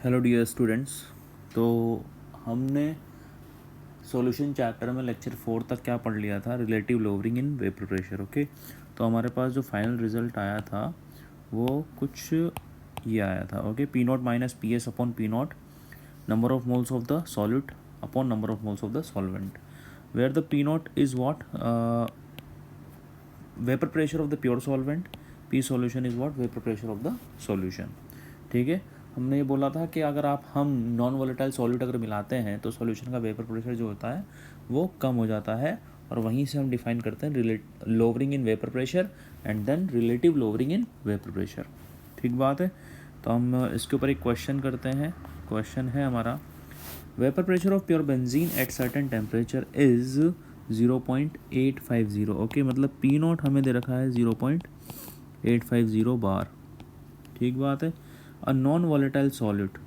Hello dear students. तो हमने solution chapter में लेक्चर 4 तक क्या पढ़ लिया था, relative lowering in vapour pressure. Okay, तो हमारे पास जो फाइनल रिजल्ट आया था वो कुछ ये आया था। Okay, P naught minus P S upon P naught, number of moles of the solute upon number of moles of the solvent, where the P naught is what, vapour pressure of the pure solvent, P solution is what, vapour pressure of the solution. ठीक है, हमने ये बोला था कि अगर हम non volatile solute अगर मिलाते हैं तो सॉल्यूशन का वेपर प्रेशर जो होता है वो कम हो जाता है, और वहीं से हम डिफाइन करते हैं lowering in vapour pressure and then relative lowering in vapour pressure. ठीक बात है। तो हम इसके ऊपर एक क्वेश्चन करते हैं। क्वेश्चन है हमारा, vapour pressure of pure benzene at certain temperature is 0.850। Okay, मतलब पी नॉट हमें दे रखा है 0.850 बार। ठीक बात है। A non volatile solute,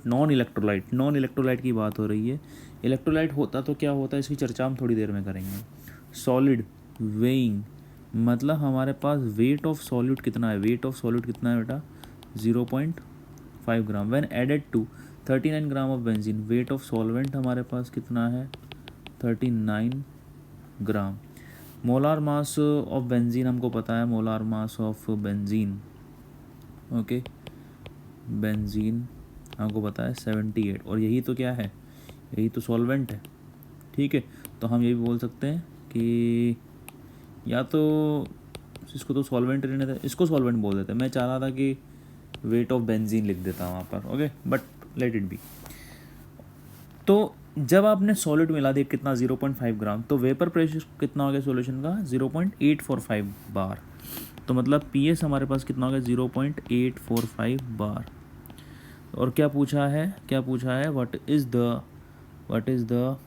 non electrolyte की बात हो रही है। इलेक्ट्रोलाइट होता तो क्या होता है, इसकी चर्चा हम थोड़ी देर में करेंगे। सॉलिड वेइंग, मतलब हमारे पास वेट ऑफ सॉल्यूट कितना है, वेट ऑफ सॉल्यूट कितना है बेटा, 0.5 gram. When added to 39 gram of benzene, weight of solvent हमारे पास कितना है, 39 gram. Molar mass of benzene हमको पता है, molar mass of benzene, okay, benzene हमको पता है 78, और यही तो क्या है, यही तो सॉल्वेंट है। ठीक है, तो हम ये भी बोल सकते हैं कि या तो इसको तो सॉल्वेंट रहने देते, इसको सॉल्वेंट बोल देते हैं। मैं चाह रहा था कि वेट ऑफ बेंजीन लिख देता वहाँ पर, okay, but let it be. तो जब आपने सॉलिड मिला दिया कितना, 0.5 ग्राम, तो वेपर प्रेशर कितना हो गया सॉल्यूशन का, 0.845 बार। तो मतलब पी एस हमारे पास कितना हो गया, 0.845 बार। और क्या पूछा है, what is the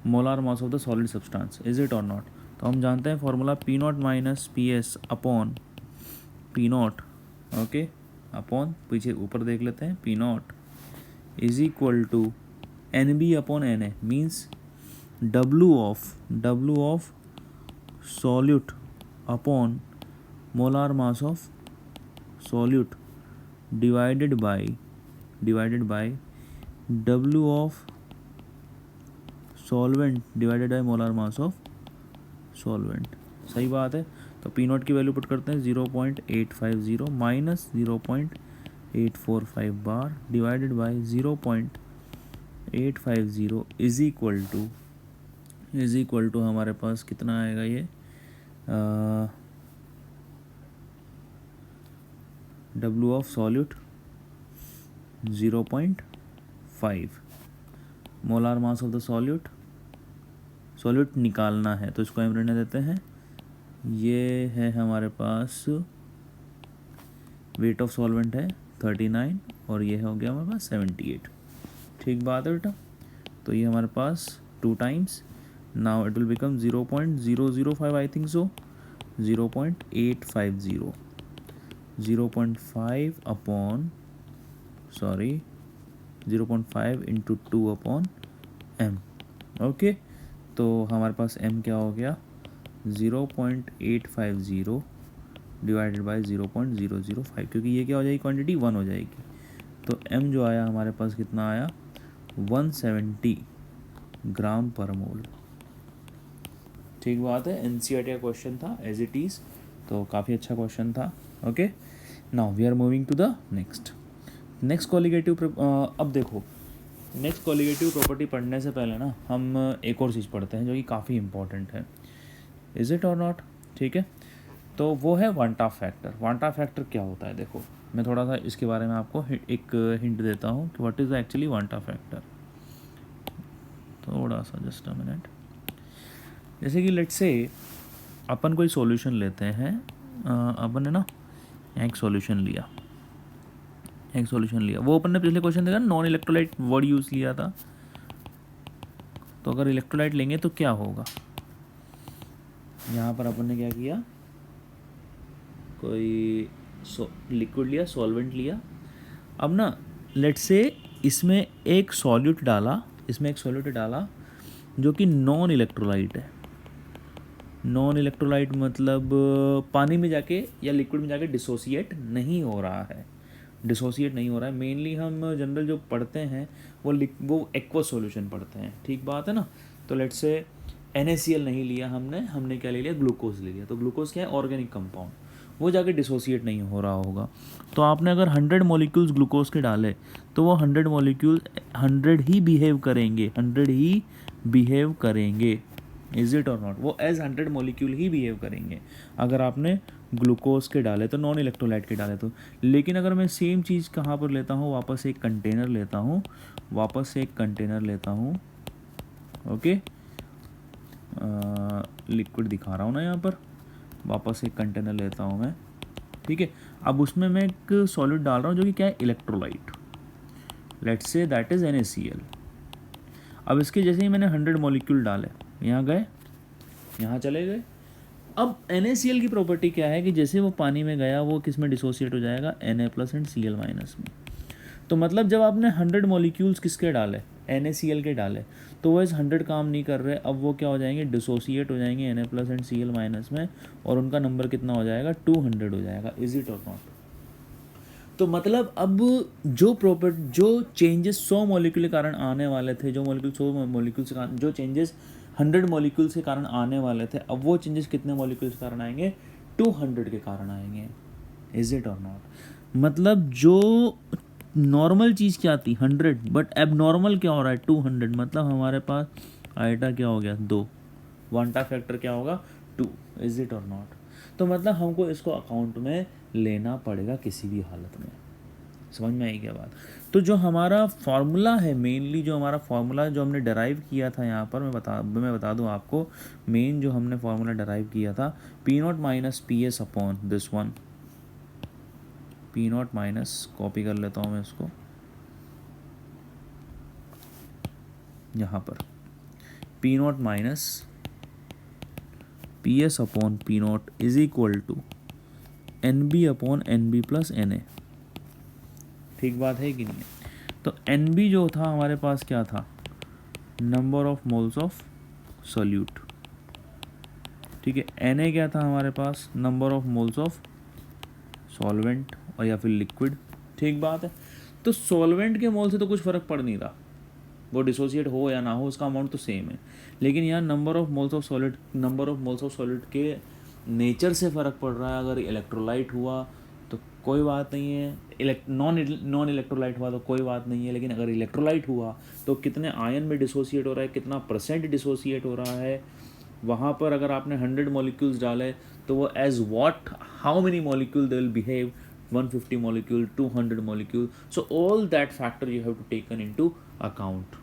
molar mass of the solid substance, is it और नॉट। तो हम जानते हैं formula, P naught minus P S upon P naught, okay, upon, पीछे ऊपर देख लेते हैं, P naught is equal to N B upon N A, means W of solute upon molar mass of solute divided by W of solvent divided by molar mass of solvent. सही बात है। तो P naught की value put करते हैं, 0.850 minus 0.845 bar divided by 0.850 is equal to हमारे पास कितना आएगा ये, W of solute 0.5, molar mass of the solute निकालना है तो इसको हम रहने देते हैं। ये है हमारे पास वेट ऑफ सॉल्वेंट है 39, और ये हो गया हमारे पास 78। ठीक बात है बेटा। तो ये हमारे पास 2 times, now it will become 0.005, I think so, 0.850, 0.5 upon 0.5 into 2 upon M. Okay, तो हमारे पास m क्या हो गया, 0.850 डिवाइडेड बाय 0.005, क्योंकि ये क्या हो जाएगी, क्वांटिटी 1 हो जाएगी। तो m जो आया हमारे पास कितना आया, 170 ग्राम पर मोल। ठीक बात है, एनसीईआरटी का क्वेश्चन था एज इट इज़, तो काफ़ी अच्छा क्वेश्चन था। Okay, now we are moving to the next colligative. अब देखो, नेक्स्ट कॉलिगेटिव प्रॉपर्टी पढ़ने से पहले ना हम एक और चीज़ पढ़ते हैं जो कि काफ़ी इंपॉर्टेंट है, इज़ इट और नॉट। ठीक है, तो वो है वांटा फैक्टर। वांटा फैक्टर क्या होता है, देखो मैं थोड़ा सा इसके बारे में आपको एक हिंट देता हूँ कि व्हाट इज़ एक्चुअली वांटा फैक्टर। थोड़ा सा जस्ट अ मिनट। जैसे कि लेट्स से अपन कोई सॉल्यूशन लेते हैं, अपन ने ना एक सॉल्यूशन लिया, वो अपन ने पिछले क्वेश्चन देखा, नॉन इलेक्ट्रोलाइट वर्ड यूज़ लिया था। तो अगर इलेक्ट्रोलाइट लेंगे तो क्या होगा, यहाँ पर अपन ने क्या किया, कोई लिक्विड लिया, सॉल्वेंट लिया। अब ना लेट्स से इसमें एक सॉल्यूट डाला, जो कि नॉन इलेक्ट्रोलाइट है। नॉन इलेक्ट्रोलाइट मतलब पानी में जाके या लिक्विड में जाके डिसोसिएट नहीं हो रहा है। डिसोसिएट नहीं हो रहा है। मेनली हम जनरल जो पढ़ते हैं वो एक्वस सॉल्यूशन पढ़ते हैं, ठीक बात है ना। तो लेट्स से NaCl नहीं लिया हमने क्या ले लिया, ग्लूकोज ले लिया। तो ग्लूकोज क्या है, ऑर्गेनिक कंपाउंड, वो जाके डिसोसिएट नहीं हो रहा होगा। तो आपने अगर 100 मॉलिक्यूल्स ग्लूकोज के डाले तो वो 100 मॉलिक्यूल 100 ही बिहेव करेंगे, 100 ही बिहेव करेंगे, इज इट और नॉट। वो एज 100 मॉलिक्यूल ही बिहेव करेंगे अगर आपने ग्लूकोज के डाले तो, नॉन इलेक्ट्रोलाइट के डाले तो। लेकिन अगर मैं सेम चीज़ कहाँ पर लेता हूँ, वापस एक कंटेनर लेता हूँ, ओके, लिक्विड दिखा रहा हूँ ना यहाँ पर, वापस एक कंटेनर लेता हूँ मैं, ठीक है। अब उसमें मैं एक सॉलिड डाल रहा हूँ जो कि क्या है, electrolyte, let's say that is NaCl। अब इसके जैसे ही मैंने 100 मॉलिक्यूल डाले, यहाँ गए, यहाँ चले गए। अब NaCl की प्रॉपर्टी क्या है कि जैसे वो पानी में गया वो किस में डिसोसिएट हो जाएगा, Na+ एंड Cl- में। तो मतलब जब आपने 100 मॉलिक्यूल्स किसके डाले, NaCl के डाले, तो वो इस 100 काम नहीं कर रहे, अब वो क्या हो जाएंगे, डिसोसिएट हो जाएंगे Na+ एंड Cl- में, और उनका नंबर कितना हो जाएगा, 200 हो जाएगा, इज इट और नॉट। तो मतलब अब जो चेंजेस 100 मॉलिक्यूल के कारण आने वाले थे, जो मॉलिक्यूल 100 मॉलिक्यूल से जो चेंजेस 100 मॉलिक्यूल्स के कारण आने वाले थे, अब वो चेंजेस कितने मॉलिक्यूल्स के कारण आएंगे, 200 के कारण आएंगे, इज इट और नॉट। मतलब जो नॉर्मल चीज़ क्या थी 100, बट अब नॉर्मल क्या हो रहा है 200, मतलब हमारे पास आइटा क्या हो गया 2, वांटा फैक्टर क्या होगा 2, इज इट और नॉट। तो मतलब हमको इसको अकाउंट में लेना पड़ेगा किसी भी हालत में, समझ में आई क्या बात। तो जो हमारा फार्मूला है, मेनली जो हमारा फार्मूला जो हमने डराइव किया था यहाँ पर, मैं बता दूँ आपको, मेन जो हमने फार्मूला डराइव किया था, P0 - PS upon this one, P0 copy कर लेता हूँ मैं इसको यहाँ पर, P0 - PS upon P0 is equal to NB upon NB plus Na, ठीक बात है कि नहीं है। तो NB जो था हमारे पास क्या था, number of moles of solute, ठीक है। Na क्या था हमारे पास, number of moles of solvent और या फिर लिक्विड, ठीक बात है। तो सॉल्वेंट के मोल से तो कुछ फ़र्क पड़ नहीं रहा, वो डिसोसिएट हो या ना हो उसका अमाउंट तो सेम है। लेकिन यहाँ number of moles of solid के नेचर से फ़र्क पड़ रहा है। अगर इलेक्ट्रोलाइट हुआ तो कोई बात नहीं है, नॉन इलेक्ट्रोलाइट हुआ तो कोई बात नहीं है, लेकिन अगर इलेक्ट्रोलाइट हुआ तो कितने आयन में डिसोसिएट हो रहा है, कितना % डिसोसिएट हो रहा है, वहाँ पर अगर आपने 100 मॉलिक्यूल्स डाले तो वो as what, how many molecule they will behave, 150 molecule, 200 molecule. So all that factor you have to taken into account,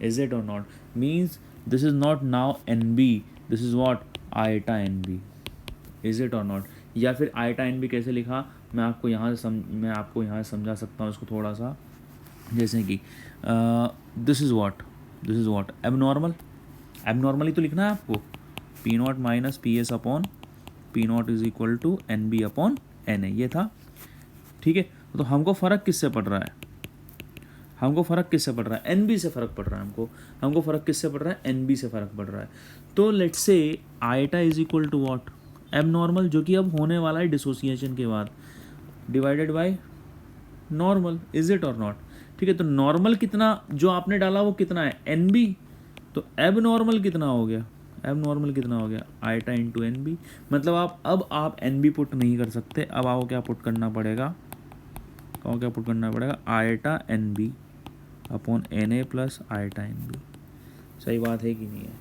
is it or not. Means this is not now NB, this is what iota NB, is it or not. या फिर iota NB कैसे लिखा, मैं आपको यहाँ से समझा सकता हूँ इसको थोड़ा सा, जैसे कि दिस इज़ व्हाट एबनॉर्मल ही तो लिखना है आपको, P0 - PS upon P0 is equal to NB upon Na, ये था, ठीक है। तो हमको फ़र्क किससे पड़ रहा है, NB से फ़र्क पड़ रहा है हमको फ़र्क किससे पड़ रहा है, NB से फ़र्क पड़ रहा है। तो let's say iota is equal to what, abnormal, जो कि अब होने वाला है डिसोसिएशन के बाद, divided by normal, is it और नॉट, ठीक है। तो नॉर्मल कितना जो आपने डाला वो कितना है, NB, तो एबनॉर्मल कितना हो गया, आइटा इंटू NB। मतलब आप NB पुट नहीं कर सकते, अब आपको क्या पुट करना पड़ेगा, iota NB upon Na plus iota NB, सही बात है कि नहीं है।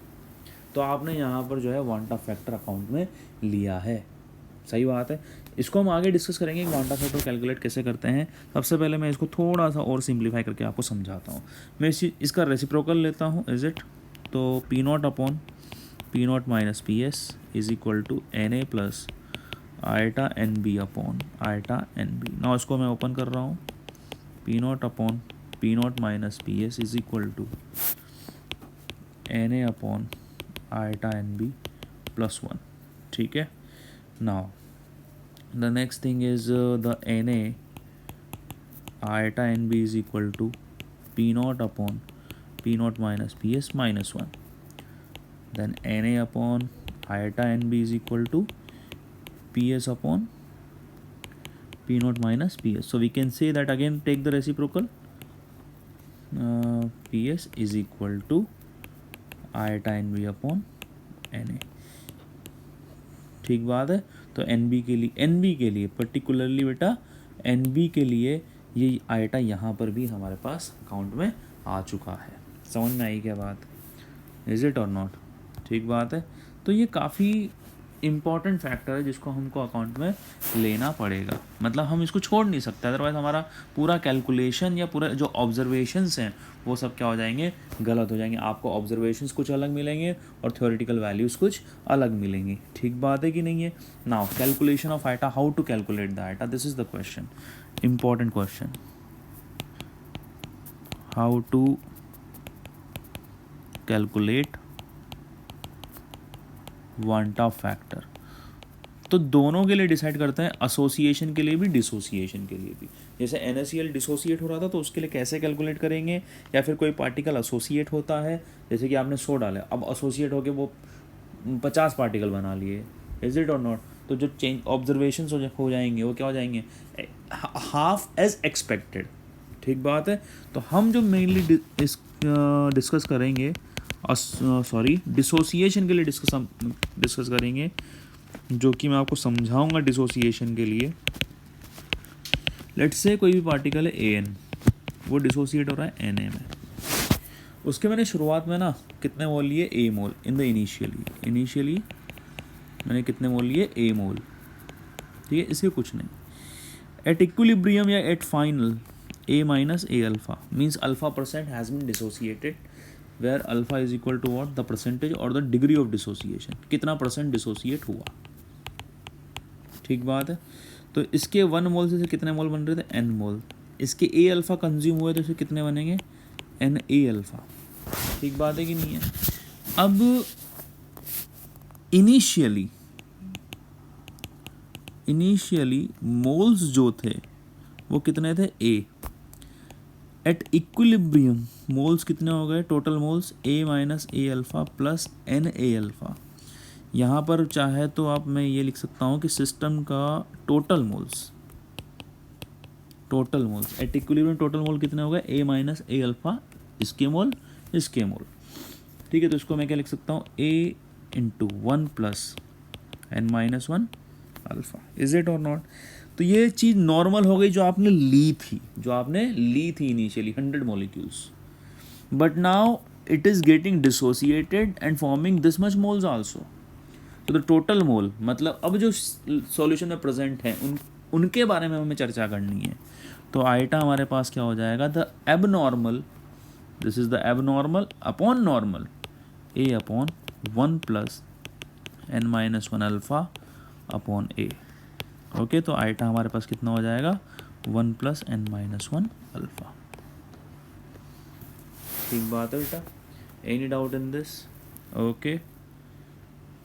तो आपने यहाँ पर जो है वांटा फैक्टर अकाउंट में लिया है, सही बात है। इसको हम आगे डिस्कस करेंगे कि वांटा फैक्टर कैलकुलेट कैसे करते हैं। सबसे पहले मैं इसको थोड़ा सा और सिंप्लीफाई करके आपको समझाता हूँ। मैं इसका रेसिप्रोकल लेता हूँ, इज इट, तो P0 upon P0 - PS is equal to Na plus iota NB upon iota NB। ना इसको मैं ओपन कर रहा हूँ, P0 upon P0 - PS is equal to Na upon iota NB plus 1, ठीक है। Now the next thing is the Na iota NB is equal to P0 upon P0 - PS minus 1, then Na upon iota NB is equal to PS upon P naught minus PS. So we can say that again, take the reciprocal. PS is equal to iota NB upon Na. ठीक बात है. तो NB के लिए particularly बेटा NB के लिए ये आयटा यहाँ पर भी हमारे पास अकाउंट में आ चुका है. समझ में आई क्या बात? इज इट और नॉट? ठीक बात है. तो ये काफ़ी इम्पॉर्टेंट फैक्टर है जिसको हमको अकाउंट में लेना पड़ेगा. मतलब हम इसको छोड़ नहीं सकते, अदरवाइज़ हमारा पूरा कैलकुलेशन या पूरा जो ऑब्जर्वेशंस हैं वो सब क्या हो जाएंगे, गलत हो जाएंगे. आपको ऑब्जर्वेशंस कुछ अलग मिलेंगे और थ्योरेटिकल वैल्यूज़ कुछ अलग मिलेंगी. ठीक बात है कि नहीं है? Now calculation of iota, how to calculate the iota, this is the question, important question. How to calculate van't factor. तो दोनों के लिए डिसाइड करते हैं, एसोसिएशन के लिए भी, डिसोसिएशन के लिए भी. जैसे NaCl डिसोसिएट हो रहा था तो उसके लिए कैसे कैलकुलेट करेंगे, या फिर कोई पार्टिकल एसोसिएट होता है, जैसे कि आपने 100 डाले, अब एसोसिएट होकर वो 50 पार्टिकल बना लिए. इज इट और नॉट? तो जो चेंज ऑब्जर्वेशंस हो जाएंगे वो क्या हो जाएंगे, हाफ एज एक्सपेक्टेड. ठीक बात है. तो हम जो मेनली डिस्कस करेंगे, डिसोसिएशन के लिए डिस्कस करेंगे, जो कि मैं आपको समझाऊंगा. डिसोसिएशन के लिए लेट्स से कोई भी पार्टिकल है AN, वो डिसोसिएट हो रहा है Na में. उसके मैंने शुरुआत में ना कितने मोल लिए, A mole in the initially मैंने कितने मोल लिए, A मोल. ठीक है, इसके कुछ नहीं. एट इक्विलिब्रियम या at final A minus A alpha means alpha percent has been dissociated, where alpha is equal to what, the percentage or the degree of dissociation. कितना परसेंट डिसोसिएट हुआ. ठीक बात है. तो इसके 1 मोल से कितने मोल बन रहे थे, N मोल. इसके A अल्फ़ा कंज्यूम हुए तो इससे कितने बनेंगे, Na अल्फ़ा. ठीक बात है कि नहीं है? अब इनिशियली मोल्स जो थे वो कितने थे, A. एट इक्विलिब्रियम मोल्स कितने हो गए, total moles A minus A alpha plus Na alpha. यहाँ पर चाहे तो आप, मैं ये लिख सकता हूँ कि सिस्टम का total moles at equilibrium total mole कितने हो गए, A माइनस A अल्फ़ा, इसके मोल. ठीक है, तो इसको मैं क्या लिख सकता हूँ, A into 1 plus N minus 1 alpha. Is it और नॉट? तो ये चीज़ नॉर्मल हो गई जो आपने ली थी initially 100 molecules, but now it is getting dissociated and forming this much moles also. तो द टोटल मोल, मतलब अब जो सॉल्यूशन में प्रेजेंट हैं उनके बारे में हमें चर्चा करनी है. तो आइटा हमारे पास क्या हो जाएगा, the abnormal, this is the abnormal upon normal, A upon 1 plus N minus 1 alpha upon A. Okay, तो आइटा हमारे पास कितना हो जाएगा, 1 प्लस N माइनस 1 अल्फ़ा. ठीक बात है बेटा? Any doubt in this? Okay,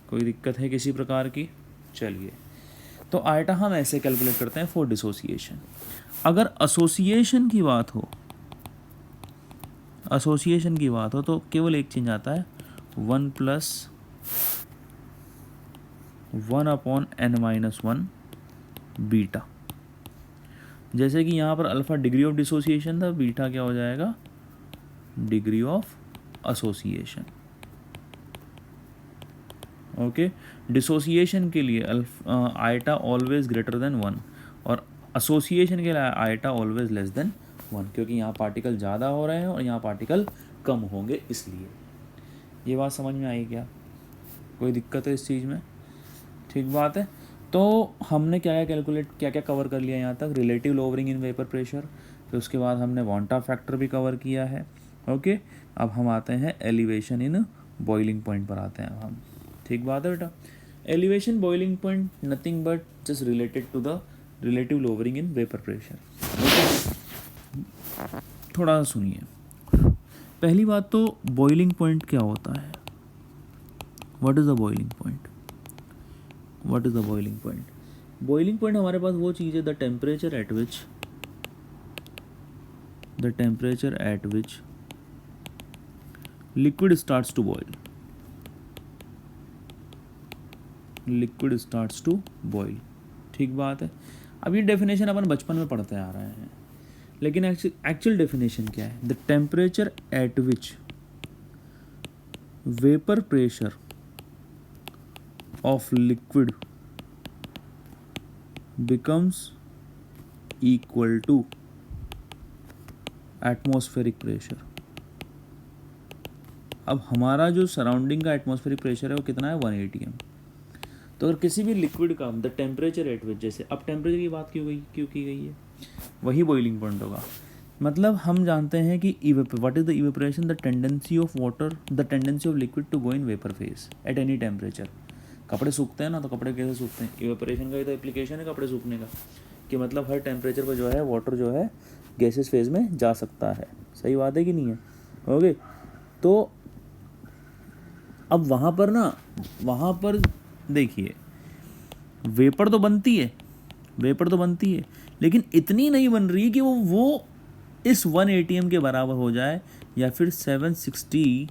कोई दिक्कत है किसी प्रकार की? चलिए, तो आइटा हम ऐसे कैलकुलेट करते हैं फॉर डिसोसिएशन. अगर एसोसिएशन की बात हो तो केवल एक चेंज आता है, 1 plus 1 upon N minus 1 beta. जैसे कि यहाँ पर अल्फ़ा डिग्री ऑफ डिसोसिएशन था, बीटा क्या हो जाएगा, degree of association. Okay, dissociation के लिए आइटा ऑलवेज ग्रेटर देन 1 और एसोसिएशन के लिए आइटा ऑलवेज लेस देन 1, क्योंकि यहाँ पार्टिकल ज़्यादा हो रहे हैं और यहाँ पार्टिकल कम होंगे, इसलिए. ये बात समझ में आई क्या? कोई दिक्कत है इस चीज़ में? ठीक बात है. तो हमने क्या क्या कवर कर लिया यहाँ तक, relative lowering in vapour pressure, फिर उसके बाद हमने वांटा फैक्टर भी कवर किया है. ओके, अब हम आते हैं एलिवेशन इन बॉइलिंग पॉइंट पर आते हैं हम. ठीक बात है बेटा? Elevation boiling point nothing but just related to the relative lowering in vapour pressure. थोड़ा सा सुनिए. पहली बात तो बॉइलिंग पॉइंट क्या होता है, what is the boiling point? Boiling point हमारे पास वो चीज़ है, the temperature at which liquid starts to boil. ठीक बात है? अब ये डेफिनेशन अपन बचपन में पढ़ते आ रहे हैं, लेकिन एक्चुअल डेफिनेशन क्या है? The temperature at which vapour pressure of liquid becomes equal to atmospheric pressure. अब हमारा जो सराउंडिंग का एटमॉस्फेरिक प्रेशर है वो कितना है? 1 atm। तो अगर किसी भी लिक्विड का द टेम्परेचर एट विच, जैसे अब टेम्परेचर की बात क्यों की गई है, वही बॉइलिंग पॉइंट होगा। मतलब हम जानते हैं कि what is the evaporation, the tendency of water, the tendency of liquid to go in vapour phase at any temperature. कपड़े सूखते हैं ना, तो कपड़े कैसे सूखते हैं? इवेपोरेशन का ही तो एप्लीकेशन है कपड़े सूखने का, कि मतलब हर टेम्परेचर पर जो है वाटर जो है गैसेस फेज में जा सकता है। सही बात है कि नहीं है? ओके, तो अब वहाँ पर देखिए वेपर तो बनती है, लेकिन इतनी नहीं बन रही कि वो इस 1 atm के बराबर हो जाए या फिर 760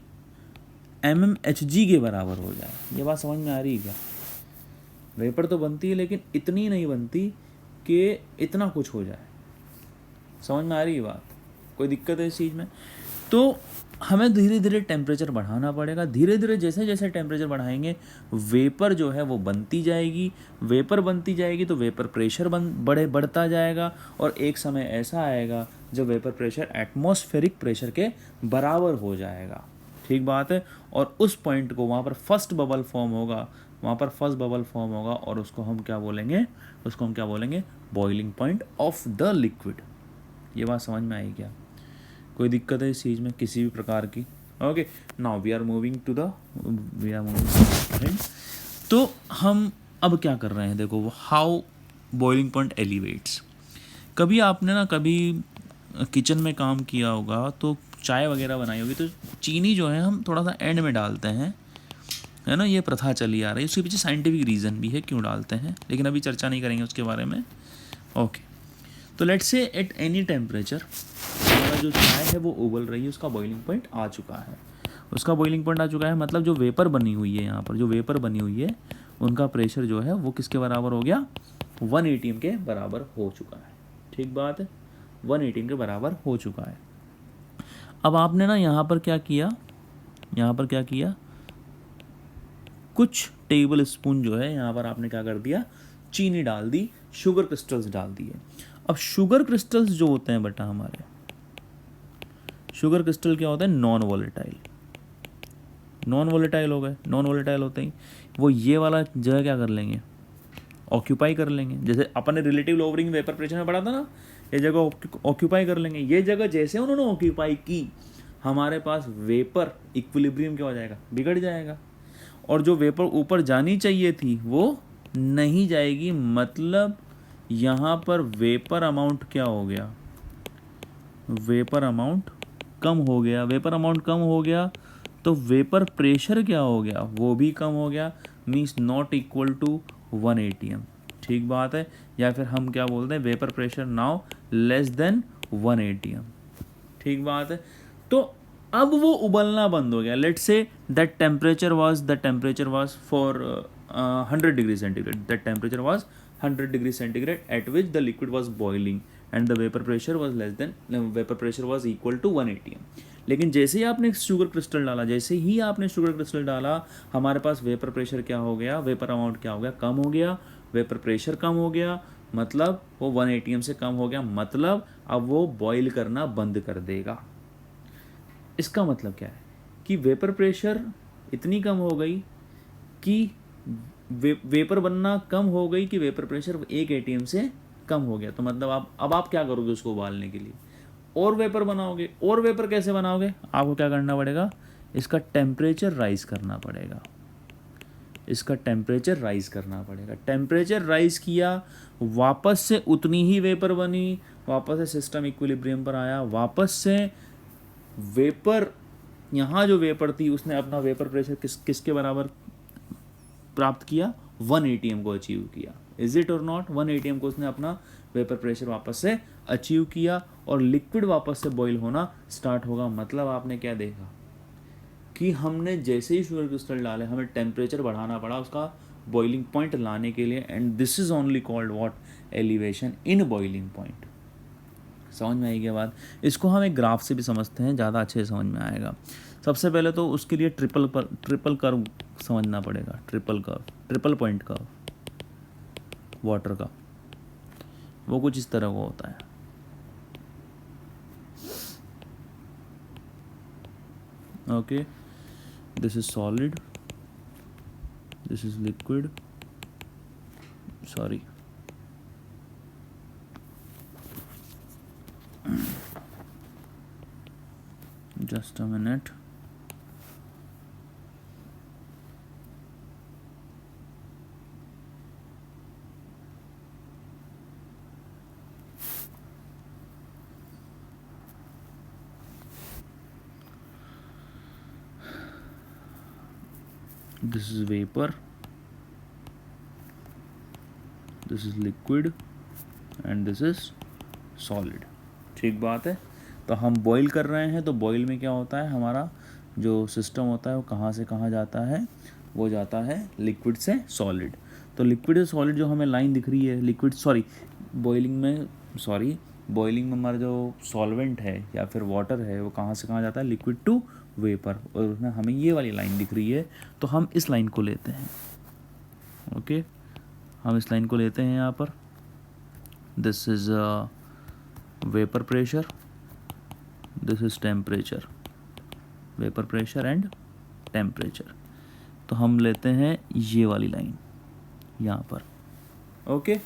mmHg के बराबर हो जाए। ये बात समझ में आ रही है क्या? वेपर तो बनती है लेकिन इतनी नहीं बनती कि इतना कुछ हो जाए। समझ में आ रही है बात? कोई दिक्कत है इस चीज़ में? तो हमें धीरे धीरे टेम्परेचर बढ़ाना पड़ेगा। धीरे धीरे जैसे जैसे टेम्परेचर बढ़ाएंगे वेपर जो है वो बनती जाएगी तो वेपर प्रेशर बढ़ता जाएगा, और एक समय ऐसा आएगा जब वेपर प्रेशर एटमॉस्फेरिक प्रेशर के बराबर हो जाएगा। ठीक बात है। और उस पॉइंट को वहाँ पर फर्स्ट बबल फॉर्म होगा और उसको हम क्या बोलेंगे? Boiling point of the liquid. ये बात समझ में आई क्या? कोई दिक्कत है इस चीज़ में किसी भी प्रकार की? Okay, now we are moving तो हम अब क्या कर रहे हैं? देखो, हाउ बॉइलिंग पॉइंट एलिवेट्स। कभी किचन में काम किया होगा तो चाय वगैरह बनाई होगी तो चीनी जो है हम थोड़ा सा एंड में डालते हैं, है ना? ये प्रथा चली आ रही है। उसके पीछे साइंटिफिक रीज़न भी है क्यों डालते हैं, लेकिन अभी चर्चा नहीं करेंगे उसके बारे में। ओके, तो लेट्स से एट एनी टेम्परेचर हमारा जो चाय है वो उबल रही है, उसका बॉइलिंग पॉइंट आ चुका है। मतलब जो वेपर बनी हुई है, यहाँ पर जो वेपर बनी हुई है उनका प्रेशर जो है वो किसके बराबर हो गया? 1 atm के बराबर हो चुका है। ठीक बात है, 1 atm के बराबर हो चुका है। अब आपने ना यहाँ पर क्या किया, कुछ टेबल स्पून जो है यहाँ पर आपने क्या कर दिया? चीनी डाल दी, शुगर क्रिस्टल्स डाल दिए। अब शुगर क्रिस्टल्स जो होते हैं बेटा, हमारे शुगर क्रिस्टल क्या होता है? नॉन वोलेटाइल हो गए। नॉन वोलेटाइल होते ही वो ये वाला जगह क्या कर लेंगे? ऑक्यूपाई कर लेंगे। जैसे अपन ने रिलेटिव लोअरिंग वेपर प्रेशर में पढ़ा था ना, ये जगह ऑक्यूपाई कर लेंगे। ये जगह जैसे उन्होंने ऑक्यूपाई की, हमारे पास वेपर इक्विलिब्रियम क्या हो जाएगा? बिगड़ जाएगा। और जो वेपर ऊपर जानी चाहिए थी वो नहीं जाएगी। मतलब यहाँ पर वेपर अमाउंट क्या हो गया? वेपर अमाउंट कम हो गया तो वेपर प्रेशर क्या हो गया? वो भी कम हो गया। Means not equal to 1 atm। ठीक बात है। या फिर हम क्या बोलते हैं? Vapour pressure now less than 1 atm। ठीक बात है। तो अब वो उबलना बंद हो गया। Let's say that temperature was for 100 degree centigrade. That temperature was 100 degree centigrade at which the liquid was boiling and the vapour pressure was equal to 1 atm। लेकिन जैसे ही आपने शुगर क्रिस्टल डाला, हमारे पास वेपर प्रेशर क्या हो गया? Vapour amount क्या हो गया? कम हो गया। वेपर प्रेशर कम हो गया, मतलब वो 1 atm से कम हो गया। मतलब अब वो बॉईल करना बंद कर देगा। इसका मतलब क्या है? कि वेपर प्रेशर इतनी कम हो गई कि वेपर बनना कम हो गई कि वेपर प्रेशर 1 atm से कम हो गया। तो मतलब अब आप क्या करोगे? उसको उबालने के लिए और वेपर बनाओगे। और वेपर कैसे बनाओगे? आपको क्या करना पड़ेगा? इसका टेम्परेचर राइज करना पड़ेगा। टेम्परेचर राइज किया, वापस से उतनी ही वेपर बनी, वापस से सिस्टम इक्विलिब्रियम पर आया, वापस से वेपर, यहाँ जो वेपर थी उसने अपना वेपर प्रेशर किसके बराबर प्राप्त किया? 1 atm को अचीव किया। इज इट और नॉट? 1 atm को उसने अपना वेपर प्रेशर वापस से अचीव किया और लिक्विड वापस से बॉईल होना स्टार्ट होगा। मतलब आपने क्या देखा कि हमने जैसे ही शुगर क्रिस्टल डाले, हमें टेम्परेचर बढ़ाना पड़ा उसका बॉइलिंग पॉइंट लाने के लिए, and this is only called what, elevation in boiling point. समझ में आएगी बात? इसको हम एक ग्राफ से भी समझते हैं, ज़्यादा अच्छे से समझ में आएगा। सबसे पहले तो उसके लिए ट्रिपल कर्व समझना पड़ेगा। ट्रिपल पॉइंट कर्व वाटर का, वो कुछ इस तरह का होता है। Okay, this is solid, this is liquid, sorry, just a minute. This is vapor, this is liquid and this is solid। ठीक बात है। तो हम बॉईल कर रहे हैं, तो बॉईल में क्या होता है, हमारा जो सिस्टम होता है वो कहाँ से कहाँ जाता है, वो जाता है लिक्विड से सॉलिड। तो लिक्विड से सॉलिड जो हमें लाइन दिख रही है, बॉइलिंग में हमारा जो सॉल्वेंट है या फिर वाटर है वो कहाँ से कहाँ जाता है, लिक्विड टू वेपर, और उसमें हमें ये वाली लाइन दिख रही है। तो हम इस लाइन को लेते हैं। ओके, हम इस लाइन को लेते हैं यहाँ पर। This is vapour pressure, this is temperature, vapour pressure and temperature. तो हम लेते हैं ये वाली लाइन यहाँ पर। ओके,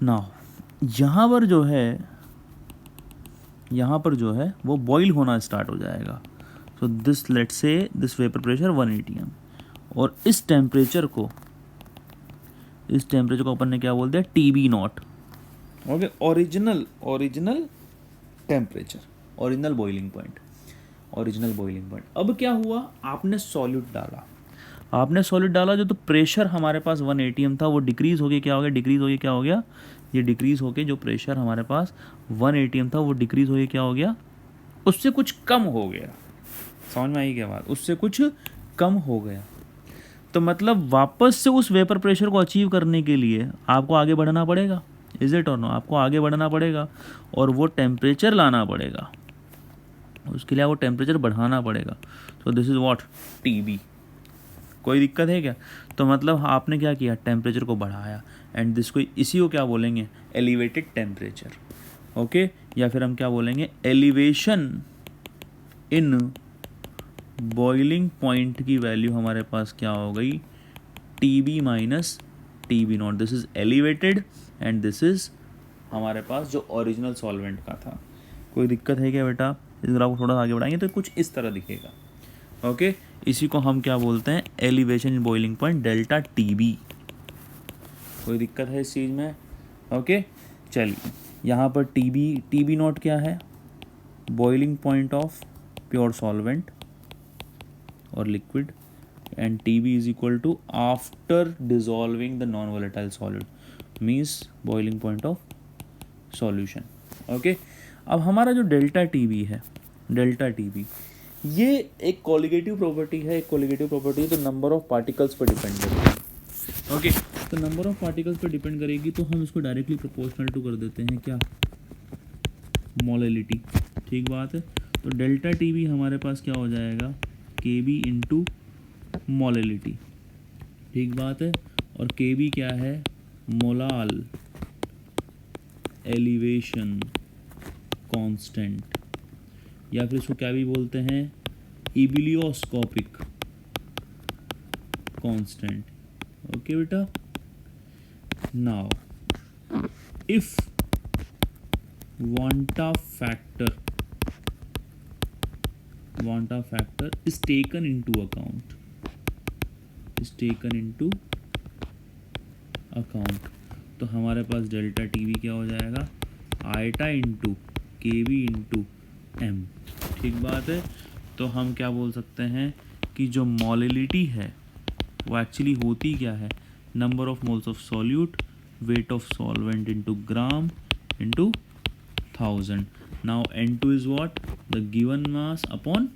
नाउ यहाँ पर जो है वो बॉईल होना स्टार्ट हो जाएगा। So this, let's say this vapour pressure 1 atm, और इस टेम्परेचर को अपन ने क्या बोल दिया, TB not. Okay, original temperature, original boiling point. अब क्या हुआ, आपने सॉल्यूट डाला जो, तो प्रेशर हमारे पास 1 atm था, वो डिक्रीज होके क्या हो गया, ये डिक्रीज होके जो प्रेशर हमारे पास 1 atm था वो डिक्रीज होके क्या हो गया, उससे कुछ कम हो गया। समझ में आई क्या बात? उससे कुछ कम हो गया। तो मतलब वापस से उस वेपर प्रेशर को अचीव करने के लिए आपको आगे बढ़ना पड़ेगा, इज इट और नो? आपको आगे बढ़ना पड़ेगा और वो टेम्परेचर लाना पड़ेगा, उसके लिए वो टेम्परेचर बढ़ाना पड़ेगा। तो दिस इज़ व्हाट, TB। कोई दिक्कत है क्या? तो मतलब आपने क्या किया, टेम्परेचर को बढ़ाया, एंड इसी को क्या बोलेंगे, एलिवेटेड टेम्परेचर। ओके, या फिर हम क्या बोलेंगे, एलिवेशन इन बॉइलिंग पॉइंट की वैल्यू हमारे पास क्या हो गई, TB minus TB not. This is elevated and this is हमारे पास जो ओरिजिनल सॉल्वेंट का था। कोई दिक्कत है क्या बेटा? इस ग्राफ को थोड़ा आगे बढ़ाएंगे तो कुछ इस तरह दिखेगा। ओके, इसी को हम क्या बोलते हैं, elevation in boiling point, delta TB। कोई दिक्कत है इस चीज़ में? ओके, चलिए यहाँ पर TB नॉट क्या है, boiling point of pure solvent और liquid, and TB is equal to after dissolving the non volatile solid, means boiling point of solution. Okay, अब हमारा जो डेल्टा TB है, ये एक कोलिगेटिव प्रॉपर्टी है। तो नंबर ऑफ पार्टिकल्स पर डिपेंड करेगी। ओके, तो नंबर ऑफ पार्टिकल्स पर डिपेंड करेगी, तो हम इसको डायरेक्टली प्रोपोर्शनल टू कर देते हैं क्या, मोलैलिटी। ठीक बात है। तो डेल्टा TB हमारे पास क्या हो जाएगा, KB इंटू मोलैलिटी। ठीक बात है। और KB क्या है, मोलाल एलिवेशन कांस्टेंट, या फिर इसको क्या भी बोलते हैं, इबिलियोस्कोपिक कांस्टेंट। ओके बेटा, now if van't factor is taken into account, तो हमारे पास डेल्टा TB क्या हो जाएगा, eta into KB into M। ठीक बात है। तो हम क्या बोल सकते हैं कि जो मोलैलिटी है वो एक्चुअली होती क्या है, number of moles of solute, wait of solvent into gram into 1000। Now N2 is what, the given mass upon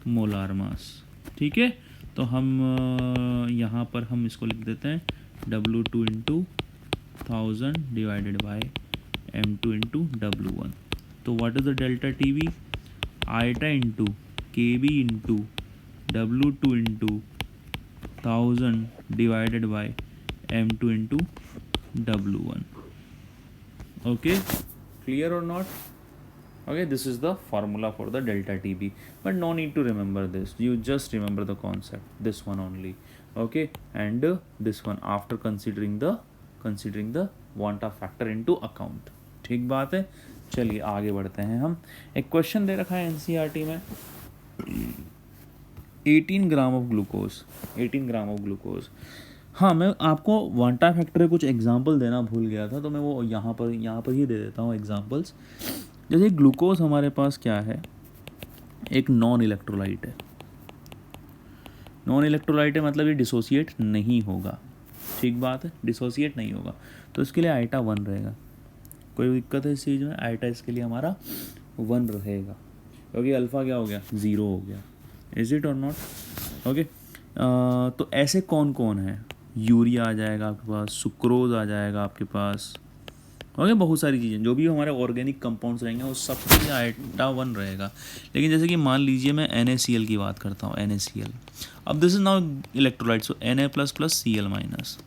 molar मास। ठीक है, तो हम यहाँ पर हम इसको लिख देते हैं W2 into 1000 divided by M2 into W1। तो what is the delta TV? Iota into KB into W2 into 1000 divided by M2 into W1। Okay, clear or not? Okay, this is the formula for the delta TB, but no need to remember this. You just remember the concept, this one only. Okay, and this one after considering the Wanta factor into account. ठीक बात है। चलिए आगे बढ़ते हैं हम। एक question दे रखा है NCERT में 18 ग्राम ऑफ ग्लूकोज। हाँ, मैं आपको वांटा फैक्टर के कुछ एग्जांपल देना भूल गया था, तो मैं वो यहाँ पर ही दे देता हूँ एग्जांपल्स। जैसे ग्लूकोज हमारे पास क्या है, एक नॉन इलेक्ट्रोलाइट है। मतलब ये डिसोसिएट नहीं होगा। ठीक बात है, डिसोसिएट नहीं होगा, तो इसके लिए आइटा 1 रहेगा। कोई दिक्कत है इस चीज़ में? आइटा इसके लिए हमारा 1 रहेगा, क्योंकि अल्फ़ा क्या हो गया, 0 हो गया। इज इट और नॉट? ओके, तो ऐसे कौन कौन है? यूरिया आ जाएगा आपके पास, सुक्रोज आ जाएगा आपके पास, ओके, बहुत सारी चीज़ें जो भी हमारे ऑर्गेनिक कंपाउंड्स रहेंगे वो सब के लिए आइटा 1 रहेगा। लेकिन जैसे कि मान लीजिए मैं NaCl की बात करता हूँ, NaCl। अब this is now electrolyte, so Na++Cl-,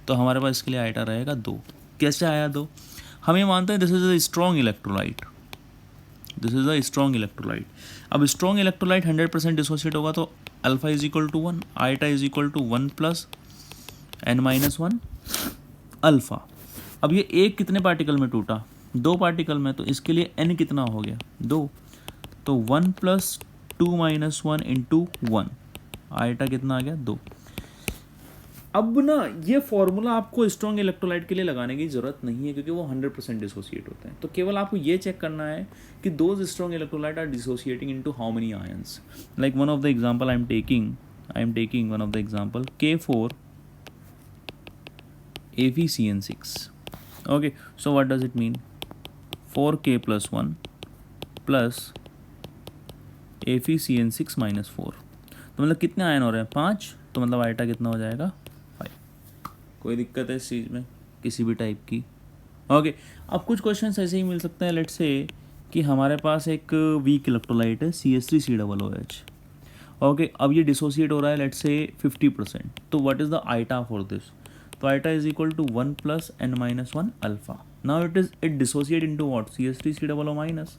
तो हमारे पास इसके लिए आइटा रहेगा 2। कैसे आया 2? हम ये मानते हैं this is a strong electrolyte. अब स्ट्रॉन्ग इलेक्ट्रोलाइट 100% डिसोसिएट होगा, तो alpha is equal to 1, iota is equal to 1 + n-1 alpha. अब ये एक कितने पार्टिकल में टूटा? 2 पार्टिकल में, तो इसके लिए n कितना हो गया? 2, तो 1 + 2 - 1 इंटू 1, आइटा कितना आ गया? 2। अब ना ये फॉर्मूला आपको स्ट्रॉन्ग इलेक्ट्रोलाइट के लिए लगाने की ज़रूरत नहीं है, क्योंकि वो 100% डिसोसिएट होते हैं। तो केवल आपको ये चेक करना है कि those strong electrolyte are dissociating into how many ions. Like one of the example I am taking one of the example K4 AgCN6. Okay, so what does it mean? 4K + 1 plus AgCN6 - 4, तो मतलब कितने ion हो रहे हैं? 5, तो मतलब iota कितना हो जाएगा? 5। कोई दिक्कत है इस चीज़ में किसी भी टाइप की? ओके, अब कुछ क्वेश्चन ऐसे ही मिल सकते हैं। लेट्स से कि हमारे पास एक वीक इलेक्ट्रोलाइट है CH3COOH। ओके, अब ये डिसोसिएट हो रहा है लेट्स से 50%, तो what is the iota for this? तो iota is equal to 1 + n-1 alpha. Now it dissociate into what? CH3COO-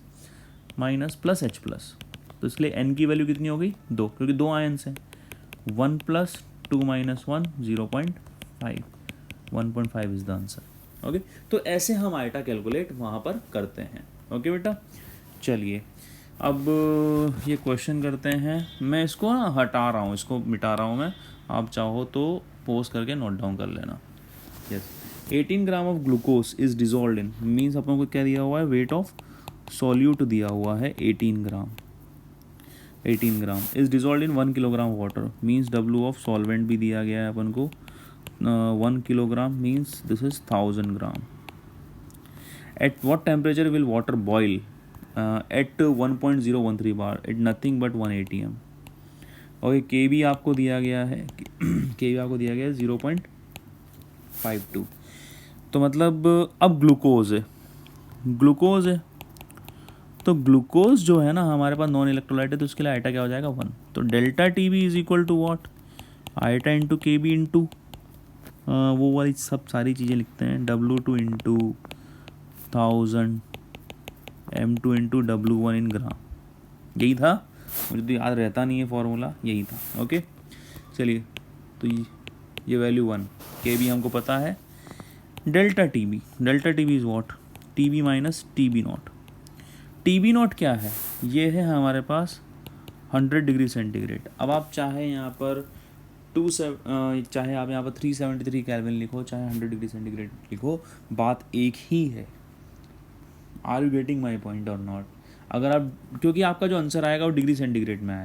plus H+। तो इसलिए n की वैल्यू कितनी हो गई? 2, क्योंकि 2 आयन्स हैं। 1 + 2 - 1 0.5, 1.5 इज द आंसर। ओके, तो ऐसे हम आइटा कैलकुलेट वहाँ पर करते हैं। ओके बेटा, चलिए अब ये क्वेश्चन करते हैं। मैं इसको ना हटा रहा हूँ, इसको मिटा रहा हूँ मैं, आप चाहो तो पोज करके नोट डाउन कर लेना। Yes, 18 gram of glucose is dissolve in, means अपन को क्या दिया हुआ है? वेट ऑफ सॉल्यूट दिया हुआ है 18 gram is dissolve in 1 kilogram water, means W of solvent भी दिया गया है अपन को 1 kilogram, means this is 1000 gram. At what temperature will water boil? At 1.013 bar, at nothing but 1 atm। Okay, KB आपको दिया गया है 0.52। तो मतलब अब ग्लूकोज है, तो ग्लूकोज जो है ना हमारे पास नॉन इलेक्ट्रोलाइट है, तो उसके लिए आइटा क्या हो जाएगा? 1। तो delta TB is equal to what? Iota into KB into वो वाली सब सारी चीज़ें लिखते हैं, W2 into 1000 M2 into W1 इन ग्राम। यही था, मुझे तो याद रहता नहीं है फॉर्मूला, यही था। ओके, चलिए, तो ये वैल्यू 1, KB हमको पता है। Delta TB is what? TB minus TB naught क्या है? ये है हमारे पास 100 डिग्री सेंटीग्रेड। अब आप चाहे यहाँ पर चाहे आप यहाँ पर 373 केल्विन लिखो, चाहे 100 डिग्री सेंटीग्रेड लिखो, बात एक ही है। Are you getting my point और नॉट? अगर आप, क्योंकि आपका जो आंसर आएगा वो डिग्री सेंटीग्रेड में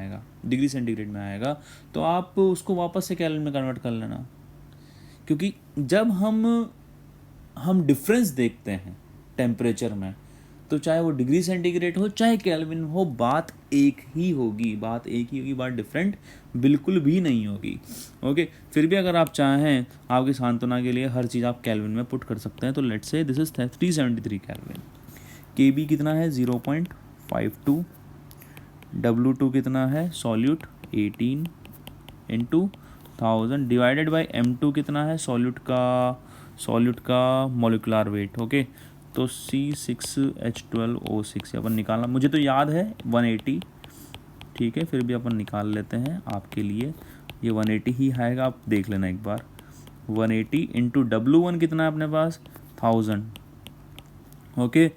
आएगा, तो आप उसको वापस से केल्विन में कन्वर्ट कर लेना, क्योंकि जब हम डिफरेंस देखते हैं टेम्परेचर में, तो चाहे वो डिग्री सेंटीग्रेड हो चाहे केल्विन हो, बात एक ही होगी, बात डिफरेंट बिल्कुल भी नहीं होगी। ओके, फिर भी अगर आप चाहें आपकी सांत्वना के लिए हर चीज़ आप केल्विन में पुट कर सकते हैं। तो लेट्स से दिस इज 373 केल्विन। KB कितना है 0.52, W2 कितना है solute 18 into 1000 divided by M2 कितना है सॉल्यूट का मोलिकुलर वेट। ओके, तो C6H12O6 अपन निकालना, मुझे तो याद है 180, ठीक है, फिर भी अपन निकाल लेते हैं आपके लिए। ये 180 ही आएगा, आप देख लेना एक बार। 180 इंटू W1 कितना है अपने पास 1000। ओके,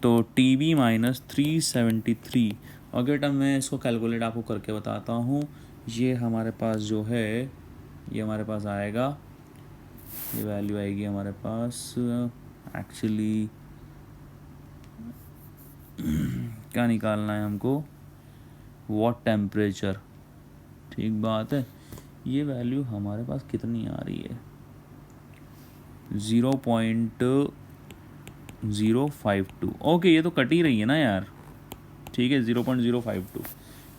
तो TB माइनस 373। ओके, तब मैं इसको कैलकुलेट आपको करके बताता हूँ। ये हमारे पास जो है, ये हमारे पास आएगा, ये वैल्यू आएगी हमारे पास एक्चुअली क्या निकालना है हमको, वॉट टेम्परेचर, ठीक बात है। ये वैल्यू हमारे पास कितनी आ रही है 0.052। ओके, ये तो कट ही रही है ना यार, ठीक है 0.052,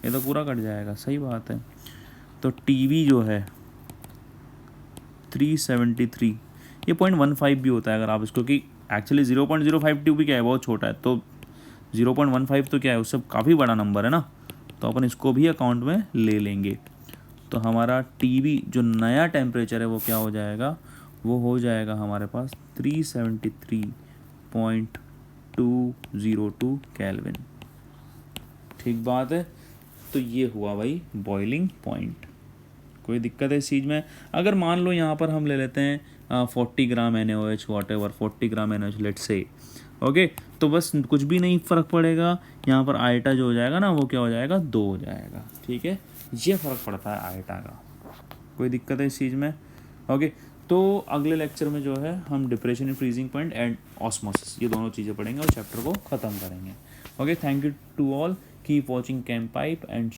ये तो पूरा कट जाएगा, सही बात है। तो TB जो है 373, ये 0.15 भी होता है अगर आप इसको, कि एक्चुअली 0.052 भी क्या है, बहुत छोटा है, तो 0.15 तो क्या है, उससे काफ़ी बड़ा नंबर है ना, तो अपन इसको भी अकाउंट में ले लेंगे। तो हमारा TB जो नया टेम्परेचर है वो क्या हो जाएगा, वो हो जाएगा हमारे पास 373.202 केल्विन, ठीक बात है। तो ये हुआ भाई बॉइलिंग पॉइंट। कोई दिक्कत है इस चीज़ में? अगर मान लो यहाँ पर हम ले लेते हैं 40 ग्राम NaOH, what ever 40 gram NaOH let's say, okay, तो बस कुछ भी नहीं फ़र्क पड़ेगा, यहाँ पर आयटा जो हो जाएगा ना वो क्या हो जाएगा 2 हो जाएगा, ठीक है, ये फ़र्क पड़ता है आयटा का। कोई दिक्कत है इस चीज़ में? ओके, तो अगले लेक्चर में जो है हम depression in freezing point and osmosis, ये दोनों चीज़ें पढ़ेंगे और चैप्टर को ख़त्म करेंगे। Okay, thank you to all, keep watching Chem Pipe and